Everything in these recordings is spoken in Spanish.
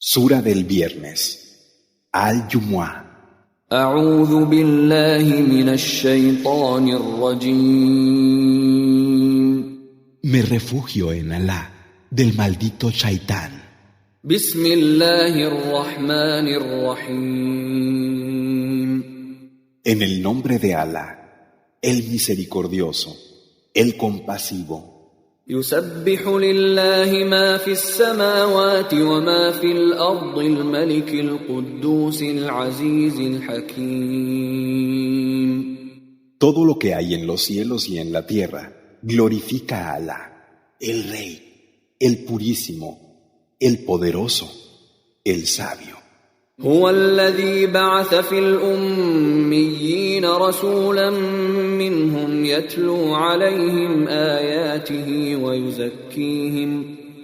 Sura del viernes. Al-Jumu'ah. أعوذ بالله من الشيطان الرجيم. Me refugio en Alá, del maldito Shaitán. بسم الله الرحمن الرحيم. En el nombre de Alá, el misericordioso, el compasivo. يسبح لله ما في السماوات وما في الأرض الملك القدوس العزيز الحكيم. Todo lo que hay en los cielos y en la tierra glorifica a Alá, el Rey, el Purísimo, el Poderoso, el Sabio. هو الذي بعث في الأميين رسولا منهم يتلو عليهم آياته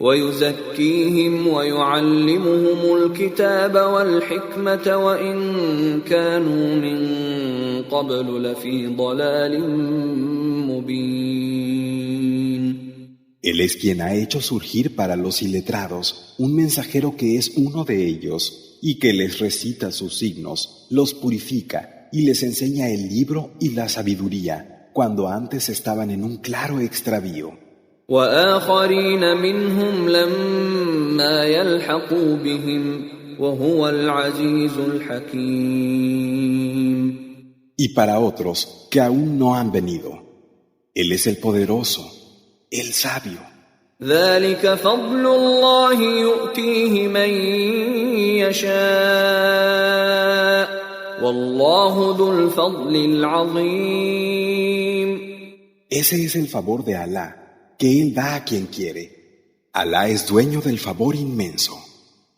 ويزكيهم ويعلمهم الكتاب والحكمة وإن كانوا من قبل لفي ضلال مبين. Él es quien ha hecho surgir para los iletrados un mensajero que es uno de ellos y que les recita sus signos, los purifica y les enseña el libro y la sabiduría cuando antes estaban en un claro extravío. وآخرين منهم لما يلحقوا بهم وهو العزيز الحكيم. Y para otros que aún no han venido, Él es el poderoso, el sabio. ذلك فضل الله يؤتيه من يشاء والله ذو الفضل العظيم. Ese es el favor de Alá, que Él da a quien quiere. Alá es dueño del favor inmenso.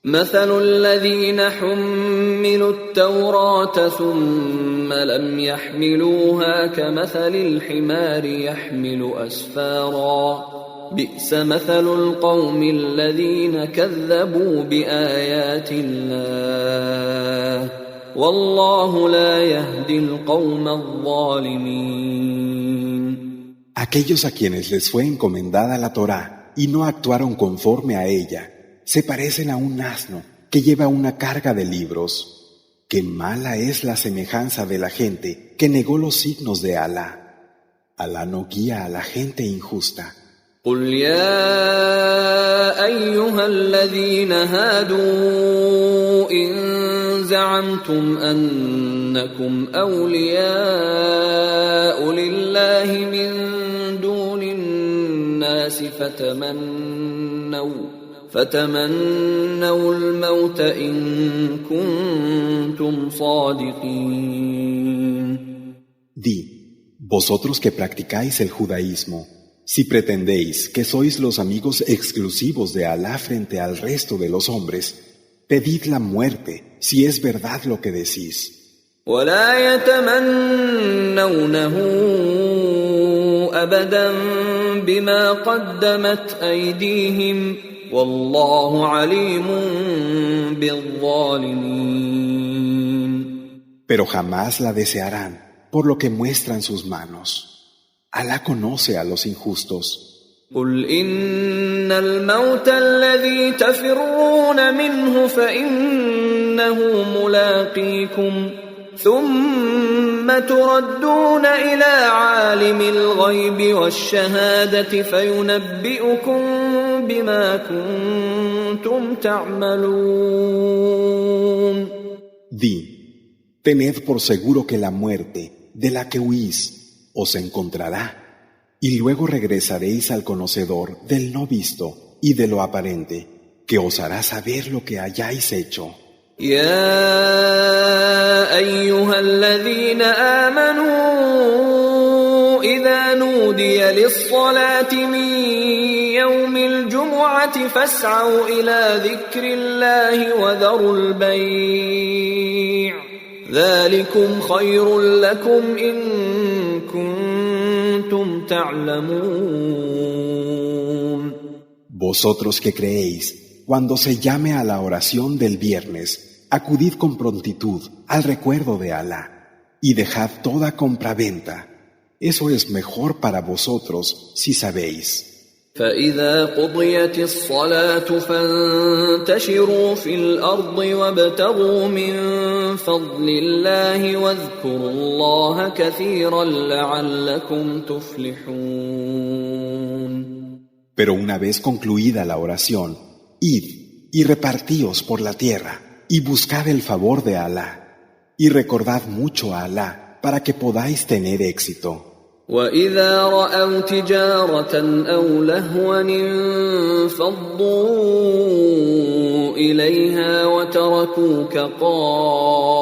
مثل الذين حملوا التوراة ثم لم يحملوها كمثل الحمار يحمل أسفارا بئس مثل القوم الذين كذبوا بآيات الله والله لا يهدي القوم الظالمين. Aquellos a quienes les fue encomendada la Torá y no actuaron conforme a ella, se parecen a un asno que lleva una carga de libros. Qué mala es la semejanza de la gente que negó los signos de Alá. Alá no guía a la gente injusta. قل يا أيها الذين هادوا إن زعمتم أنكم أولياء لله من دون الناس فتمنوا الموت إن كنتم صادقين. Di, vosotros que practicáis el judaísmo, si pretendéis que sois los amigos exclusivos de Alá frente al resto de los hombres, pedid la muerte si es verdad lo que decís. ولا يتمنونه أبدا بما قدمت أيديهم والله عليم بالظالمين. Pero jamás la desearán por lo que muestran sus manos. Alá conoce a los injustos. قل إن الموت الذي تفرون منه فإنه ملاقيكم ثم تردون إلى عالم الغيب والشهادة فينبئكم بما كنتم تعملون. Di, tened por seguro que la muerte, de la que huís, os encontrará, y luego regresaréis al conocedor del no visto y de lo aparente, que os hará saber lo que hayáis hecho. يا أيها الذين آمنوا إذا نودي للصلاة من يوم الجمعة فاسعوا إلى ذكر الله وذروا البيع ذلكم خير لكم إن كنتم تعلمون. Vosotros que creéis, cuando se llame a la oración del viernes, acudid con prontitud al recuerdo de Alá y dejad toda compraventa. Eso es mejor para vosotros si sabéis. فإذا قضيت الصلاة فانتشروا في الأرض وابتغوا من فضل الله واذكروا الله كثيرا لعلكم تفلحون. Pero una vez concluida la oración, id y repartíos por la tierra y buscad el favor de Alá y recordad mucho a Alá para que podáis tener éxito. وَإِذَا رَأَوْا تِجَارَةً أَوْ لَهْوًا انفَضُّوا إِلَيْهَا وَتَرَكُوكَ قَائِمًا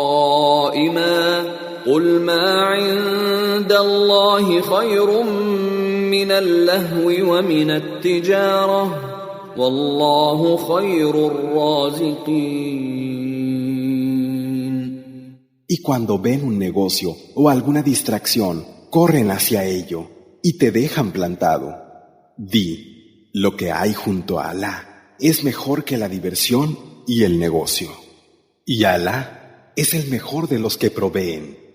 قُلْ مَا عِندَ اللَّهِ خَيْرٌ مِّنَ اللَّهْوِ وَمِنَ التِّجَارَةِ وَاللَّهُ خَيْرُ الرَّازِقِينَ. Y cuando ven un negocio o alguna distracción, corren hacia ello y te dejan plantado. Di, lo que hay junto a Alá es mejor que la diversión y el negocio. Y Alá es el mejor de los que proveen.